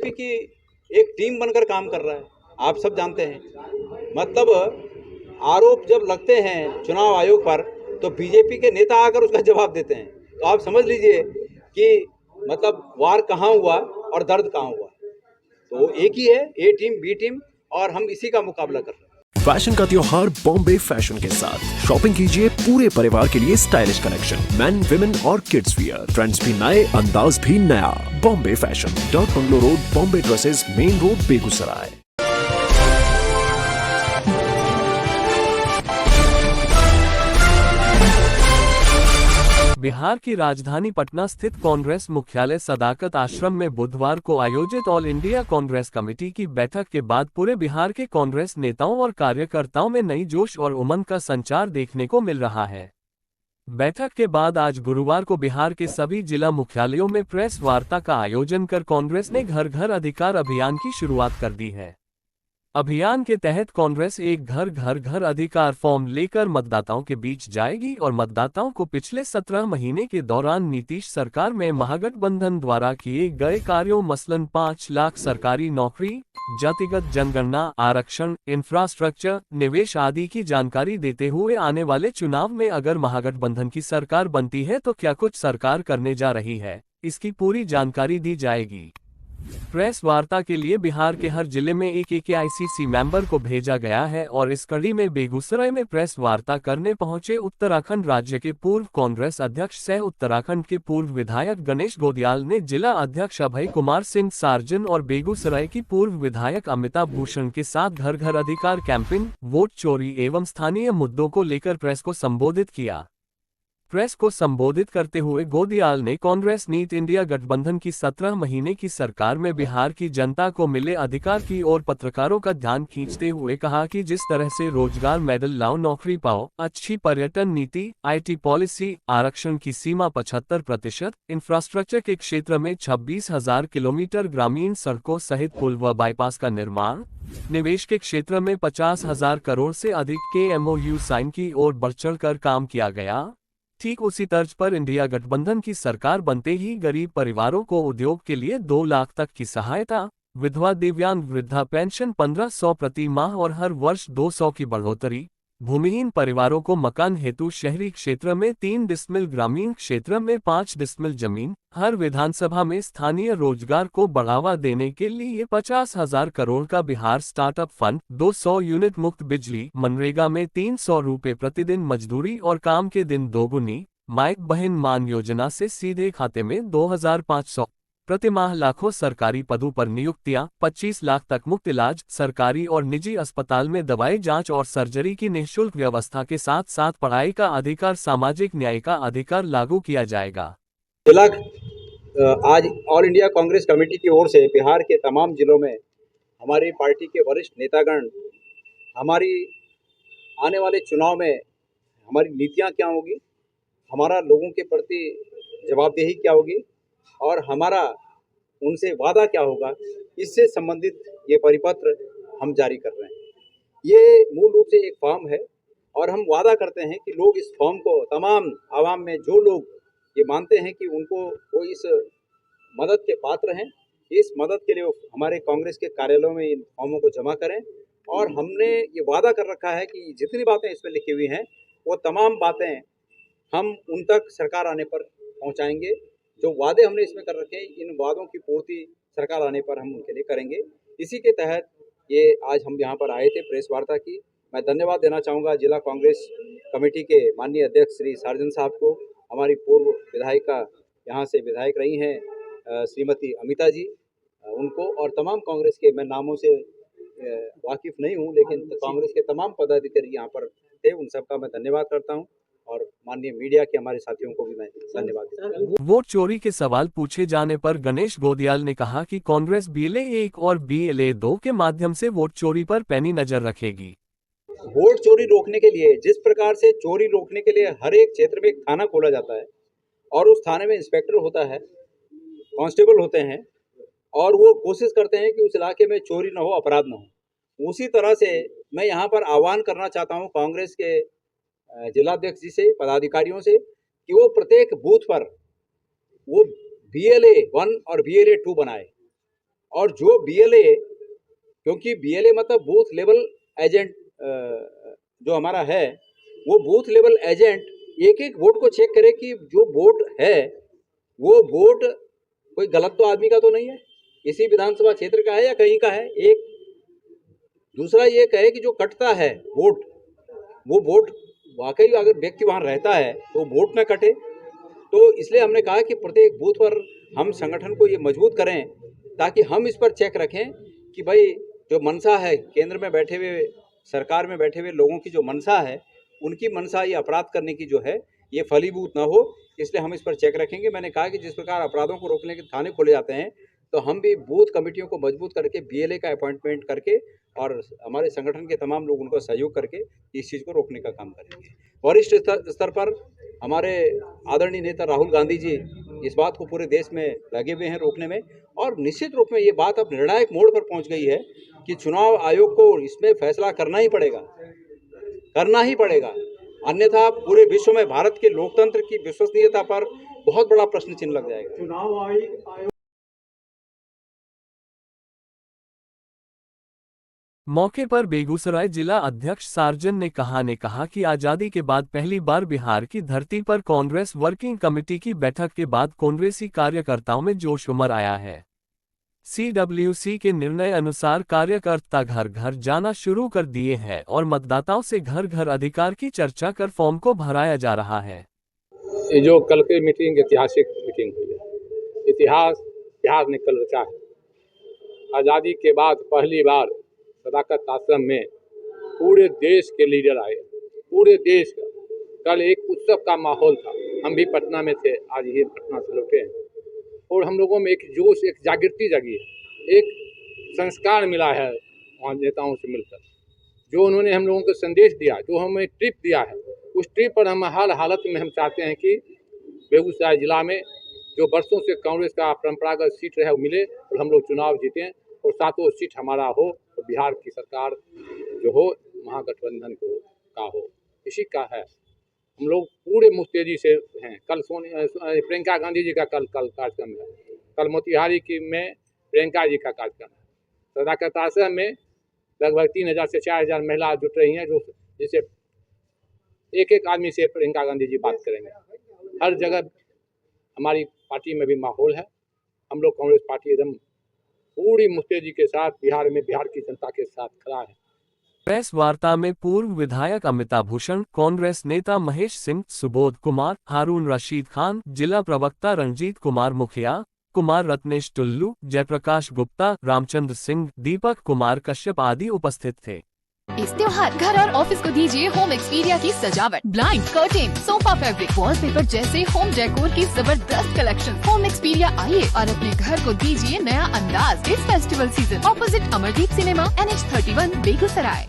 BJP की एक team बनकर काम कर रहा है, आप सब जानते हैं। मतलब आरोप जब लगते हैं चुनाव आयोग पर तो बीजेपी के नेता आकर उसका जवाब देते हैं। तो आप समझ लीजिए कि मतलब वार कहाँ हुआ और दर्द कहाँ हुआ। तो एक ही है, ए टीम बी टीम, और हम इसी का मुकाबला कर रहे हैं। फैशन का त्योहार बॉम्बे फैशन के साथ शॉपिंग कीजिए पूरे परिवार के लिए स्टाइलिश कलेक्शन, मेन, विमेन और किड्स वियर। ट्रेंड्स भी नए, अंदाज भी नया। Bombay fashion, dot bungalow road, Bombay dresses, main road, Begusarai. Bihar की राजधानी पटना स्थित कांग्रेस मुख्यालय सदाकत आश्रम में बुधवार को आयोजित ऑल इंडिया कांग्रेस कमेटी की बैठक के बाद पूरे बिहार के कांग्रेस नेताओं और कार्यकर्ताओं में नई जोश और उमंग का संचार देखने को मिल रहा है। बैठक के बाद आज गुरुवार को बिहार के सभी जिला मुख्यालयों में प्रेस वार्ता का आयोजन कर कांग्रेस ने घर घर अधिकार अभियान की शुरुआत कर दी है। अभियान के तहत कांग्रेस एक घर अधिकार फॉर्म लेकर मतदाताओं के बीच जाएगी और मतदाताओं को पिछले 17 महीने के दौरान नीतीश सरकार में महागठबंधन द्वारा किए गए कार्यों मसलन 5 लाख सरकारी नौकरी, जातिगत जनगणना, आरक्षण, इंफ्रास्ट्रक्चर, निवेश आदि की जानकारी देते हुए आने वाले चुनाव में अगर महागठबंधन की सरकार बनती है तो क्या कुछ सरकार करने जा रही है, इसकी पूरी जानकारी दी जाएगी। प्रेस वार्ता के लिए बिहार के हर जिले में एक AICC मेंबर को भेजा गया है और इस कड़ी में बेगूसराय में प्रेस वार्ता करने पहुंचे उत्तराखंड राज्य के पूर्व कांग्रेस अध्यक्ष सह उत्तराखंड के पूर्व विधायक गणेश गोदियाल ने जिला अध्यक्ष अभय कुमार सिंह सार्जन और बेगूसराय की पूर्व विधायक अमिता भूषण के साथ घर अधिकार कैंपेन, वोट चोरी एवं स्थानीय मुद्दों को लेकर प्रेस को संबोधित किया। प्रेस को संबोधित करते हुए गोदियाल ने कांग्रेस नीत इंडिया गठबंधन की 17 महीने की सरकार में बिहार की जनता को मिले अधिकार की ओर पत्रकारों का ध्यान खींचते हुए कहा कि जिस तरह से रोजगार मेडल लाओ, नौकरी पाओ, अच्छी पर्यटन नीति, IT पॉलिसी, आरक्षण की सीमा 75%, इंफ्रास्ट्रक्चर के क्षेत्र में 26,000 किलोमीटर ग्रामीण सड़कों सहित पुल व बाईपास का निर्माण, निवेश के क्षेत्र में 50,000 करोड़ से अधिक के MOU साइन की ओर बढ़ चढ़कर काम किया गया। ठीक उसी तर्ज पर इंडिया गठबंधन की सरकार बनते ही गरीब परिवारों को उद्योग के लिए 2 लाख तक की सहायता, विधवा दिव्यांग वृद्धा पेंशन 1500 प्रति माह और हर वर्ष 200 की बढ़ोतरी, भूमिहीन परिवारों को मकान हेतु शहरी क्षेत्र में 3 डिसमिल, ग्रामीण क्षेत्र में 5 डिसमिल जमीन, हर विधानसभा में स्थानीय रोजगार को बढ़ावा देने के लिए 50,000 करोड़ का बिहार स्टार्टअप फंड, 200 यूनिट मुफ्त बिजली, मनरेगा में 300 रुपये प्रतिदिन मजदूरी और काम के दिन दोगुनी, माइक बहन मान योजना से सीधे खाते में 2,500 प्रतिमाह, लाखों सरकारी पदों पर नियुक्तियां, 25 लाख तक मुफ्त इलाज, सरकारी और निजी अस्पताल में दवाई जांच और सर्जरी की निःशुल्क व्यवस्था के साथ साथ पढ़ाई का अधिकार, सामाजिक न्याय का अधिकार लागू किया जाएगा। आज ऑल इंडिया कांग्रेस कमेटी की ओर से बिहार के तमाम जिलों में हमारी पार्टी के वरिष्ठ नेतागण हमारी आने वाले चुनाव में हमारी नीतियां क्या होगी, हमारा लोगों के प्रति जवाबदेही क्या होगी और हमारा उनसे वादा क्या होगा, इससे संबंधित ये परिपत्र हम जारी कर रहे हैं। ये मूल रूप से एक फॉर्म है और हम वादा करते हैं कि लोग इस फॉर्म को, तमाम आवाम में जो लोग ये मानते हैं कि उनको वो इस मदद के पात्र हैं, इस मदद के लिए वो हमारे कांग्रेस के कार्यालयों में इन फॉर्मों को जमा करें। और हमने ये वादा कर रखा है कि जितनी बातें इसमें लिखी हुई हैं वो तमाम बातें हम उन तक सरकार आने पर पहुंचाएंगे। जो वादे हमने इसमें कर रखे हैं, इन वादों की पूर्ति सरकार आने पर हम उनके लिए करेंगे। इसी के तहत ये आज हम यहाँ पर आए थे प्रेस वार्ता की। मैं धन्यवाद देना चाहूँगा जिला कांग्रेस कमेटी के माननीय अध्यक्ष श्री सार्जन साहब को, हमारी पूर्व विधायिका यहाँ से विधायक रही हैं श्रीमती अमिता जी, उनको, और तमाम कांग्रेस के, मैं नामों से वाकिफ नहीं हूँ लेकिन कांग्रेस के तमाम पदाधिकारी यहाँ पर थे, उन सबका मैं धन्यवाद करता हूँ और माननीय मीडिया के हमारे साथियों को भी मैं धन्यवाद देता हूं। वोट चोरी के सवाल पूछे जाने पर गणेश गोदियाल ने कहा कि कांग्रेस BLA 1 और BLA 2 के माध्यम से वोट चोरी पर पैनी नजर रखेगी। वोट चोरी रोकने के लिए, जिस प्रकार से चोरी रोकने के लिए हर एक क्षेत्र में एक थाना खोला जाता है और उस थाने में इंस्पेक्टर होता है, कांस्टेबल होते हैं और वो कोशिश करते हैं कि उस इलाके में चोरी न हो, अपराध न हो, उसी तरह से मैं यहाँ पर आह्वान करना चाहता हूँ कांग्रेस के जिलाध्यक्ष जी से, पदाधिकारियों से, कि वो प्रत्येक बूथ पर वो BLA 1 और BLA 2 बनाए और जो BLA, क्योंकि BLA मतलब बूथ लेवल एजेंट जो हमारा है, वो बूथ लेवल एजेंट एक एक वोट को चेक करे कि जो वोट है वो वोट कोई गलत तो आदमी का तो नहीं है, इसी विधानसभा क्षेत्र का है या कहीं का है। एक दूसरा ये कहे कि जो कटता है वोट, वो वोट वाकई अगर व्यक्ति वहाँ रहता है तो वोट न कटे। तो इसलिए हमने कहा कि प्रत्येक बूथ पर हम संगठन को ये मजबूत करें ताकि हम इस पर चेक रखें कि भाई जो मनसा है, केंद्र में बैठे हुए, सरकार में बैठे हुए लोगों की जो मनसा है, उनकी मनसा ये अपराध करने की जो है ये फलीभूत न हो, इसलिए हम इस पर चेक रखेंगे। मैंने कहा कि जिस प्रकार अपराधों को रोकने के थाने खोले जाते हैं, तो हम भी बूथ कमेटियों को मजबूत करके BLA का अपॉइंटमेंट करके और हमारे संगठन के तमाम लोग उनको सहयोग करके इस चीज़ को रोकने का काम करेंगे। वरिष्ठ स्तर पर हमारे आदरणीय नेता राहुल गांधी जी इस बात को पूरे देश में लगे हुए हैं रोकने में, और निश्चित रूप में ये बात अब निर्णायक मोड़ पर पहुंच गई है कि चुनाव आयोग को इसमें फैसला करना ही पड़ेगा, अन्यथा पूरे विश्व में भारत के लोकतंत्र की विश्वसनीयता पर बहुत बड़ा प्रश्न चिन्ह लग जाएगा। चुनाव आयोग मौके पर बेगूसराय जिला अध्यक्ष सार्जन ने कहा कि आजादी के बाद पहली बार बिहार की धरती पर कांग्रेस वर्किंग कमेटी की बैठक के बाद कांग्रेसी कार्यकर्ताओं में जोश उमड़ आया है। CWC के निर्णय अनुसार कार्यकर्ता घर घर जाना शुरू कर दिए हैं और मतदाताओं से घर घर अधिकार की चर्चा कर फॉर्म को भराया जा रहा है। ये जो कल की मीटिंग ऐतिहासिक मीटिंग हुई है, इतिहास ने कल रचा है। आज़ादी के बाद पहली बार सदाकत आश्रम में पूरे देश के लीडर आए, पूरे देश का। कल एक उत्सव का माहौल था, हम भी पटना में थे, आज ये पटना से लौटे हैं, और हम लोगों में एक जोश, एक जागृति जगी है, एक संस्कार मिला है वहाँ नेताओं से मिलकर। जो उन्होंने हम लोगों को संदेश दिया, जो हमें ट्रिप दिया है, उस ट्रिप पर हम हर हालत में हम चाहते हैं कि बेगूसराय जिला में जो वर्षों से कांग्रेस का परंपरागत सीट रहे वो मिले और हम लोग चुनाव जीतें और सातों सीट हमारा हो और बिहार की सरकार जो हो महागठबंधन का हो, इसी का है। हम लोग पूरे मुस्तैदी से हैं। कल प्रियंका गांधी जी का कल कार्यक्रम है, कल मोतिहारी में प्रियंका जी का कार्यक्रम है। सदाकत आश्रम में लगभग 3000 से 4000 महिला जुट रही हैं, जो जिसे एक एक आदमी से प्रियंका गांधी जी बात करेंगे। हर जगह हमारी पार्टी में भी माहौल है। हम लोग कांग्रेस पार्टी एकदम पूरी मुस्तैदी के साथ बिहार में बिहार की जनता के साथ खड़ा है। प्रेस वार्ता में पूर्व विधायक अमिताभ भूषण, कांग्रेस नेता महेश सिंह, सुबोध कुमार, हारून रशीद खान, जिला प्रवक्ता रंजीत कुमार मुखिया, कुमार रत्नेश टुल्लू, जयप्रकाश गुप्ता, रामचंद्र सिंह, दीपक कुमार कश्यप आदि उपस्थित थे। इस त्योहार घर और ऑफिस को दीजिए होम एक्सपीरिया की सजावट। Blind, curtain, sofa fabric, wallpaper जैसे होम डेकोर की जबरदस्त कलेक्शन। होम एक्सपीरिया आइए और अपने घर को दीजिए नया अंदाज इस festival season. Opposite Amardeep cinema, NH 31, Begusarai.